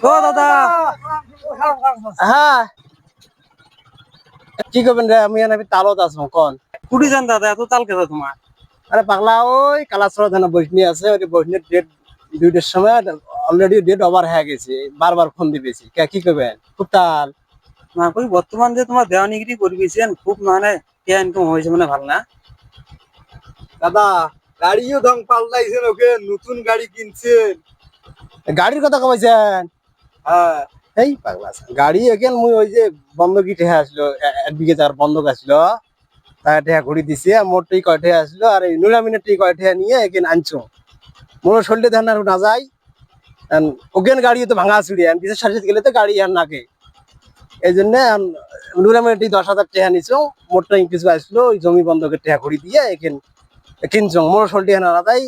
ও দাদা। হ্যাঁ কি করবেন রে? আমি আমি তালত আছো কোন? কুড়ি যান দাদা, এত তাল কেদা তোমার? আরে পাগলা, ওই কালাচড়া থানা বসনি আছে, ওই বসনির ডেট 2টার সময় অলরেডি ডেট ওভার হয়ে গেছে। বারবার ফোন দিবেছি, কি করবেন? খুব তাল। না কই বর্তমান যে তোমার দেওয়ানিগিরি করবিছেন, খুব মানে টিয়া ইনকাম হয়েছে মানে ভালো না? দাদা গাড়িও ধং পাল্টাইছেন, ওকে নতুন গাড়ি কিনছেন। গাড়ির কথা কইছেন? হ্যাঁ এই পাগলা আছে। গাড়ি এখন মুই ওই যে বন্ধকি ঠেয়া আসলো, 1 বিঘে যার বন্ধক আসলো, তার ঠেয়া ঘুরি দিছি। আর মোট টি কয় ঠেয়া আসলো, আর এই নুরামিনের টি কয় ঠেয়া নিয়ে এখন আনছো। মনে শরীরে ধান আর না যায়। ওগেন গাড়ি তো ভাঙা চুড়ি, বিশেষ সার্ভিস গেলে তো গাড়ি আর নাকে। এই জন্য নুরামিনের টি 10,000 টাকা নিছো। মোটটা কিছু আসলো, ওই জমি বন্ধকের টাকা ঘুরি দিয়ে এখন কিনছো। মোর শরীরে না যায়,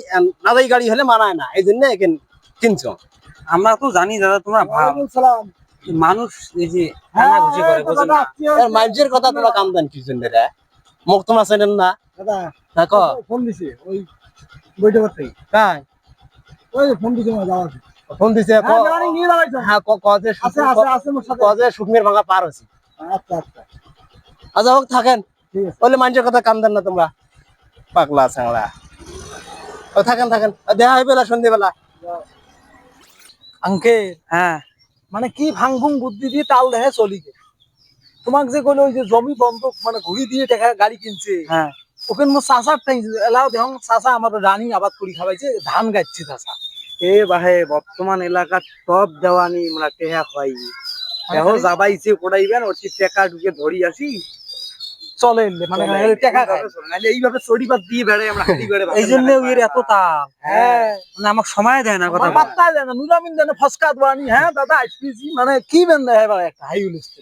না যায় গাড়ি হলে মানায় না, এই জন্য এখন কিনছো। আমরা তো জানি দাদা তোমরা ভাব সালাম। মানুষ, এই যে কানা ঘুষি করে বোঝেন না। মানুষের কথা তোমরা কাম দেন কি জন্য রে? মুখ তোমার চেনেন না? দাদা না ক ফোন দিছে ওই বইটা করতে, কাই ওই ফোন দিছে আমার যাওয়া আছে। ফোন দিছে? হ্যাঁ গাড়ি নিয়ে দাঁড়াইছো। হ্যাঁ কজে আছে আছে আছে মোর সাথে। কজে শুকমের ভাঙা পার হচ্ছে। আচ্ছা আচ্ছা আচ্ছা হোক, থাকেন। ঠিক আছে। বলে মানুষের কথা কাম দেন না তোমরা, পাগলা ছাংলা। ও থাকেন থাকেন, দেখা হইবে না সন্ধ্যেবেলা। আঙ্কেল হ্যাঁ মানে কি ভাঙভুং বুদ্ধি দিয়ে তাল দেখে চলি গে। তোমাক যে কইলো ওই যে জমি বন্ধক মানে ঘুরি দিয়ে টাকা গাড়ি কিনছে, হ্যাঁ ওখানে মোর চাষার টাইম এলাও দেখুন চাষা আমার রানী আবাদ করি খাওয়াইছে, ধান গাচ্ছে চাষা। এ বাহে বর্তমান এলাকার সব দেওয়ানি আমরা টেহা খাই। দেখো যাবাইছে কোড়াইবেন, ওর টেকা ঢুকে ধরি আসি। চলে মানে টাকা খায়। নাহলে এইভাবে চড়িবাদ দিয়ে বেড়াই আমরা হাঁটি বেড়ে। এই জন্য ওই এত তাল। হ্যাঁ মানে আমাকে সময় দেয় না কথা আমার বলার। পাত্তা দেয় না, নুরামিন দেয় না, ফসকা দোয়ানি। হ্যাঁ দাদা আসপিছি মানে কি বেন দেয় এবার একটা হাই উলিস্তে।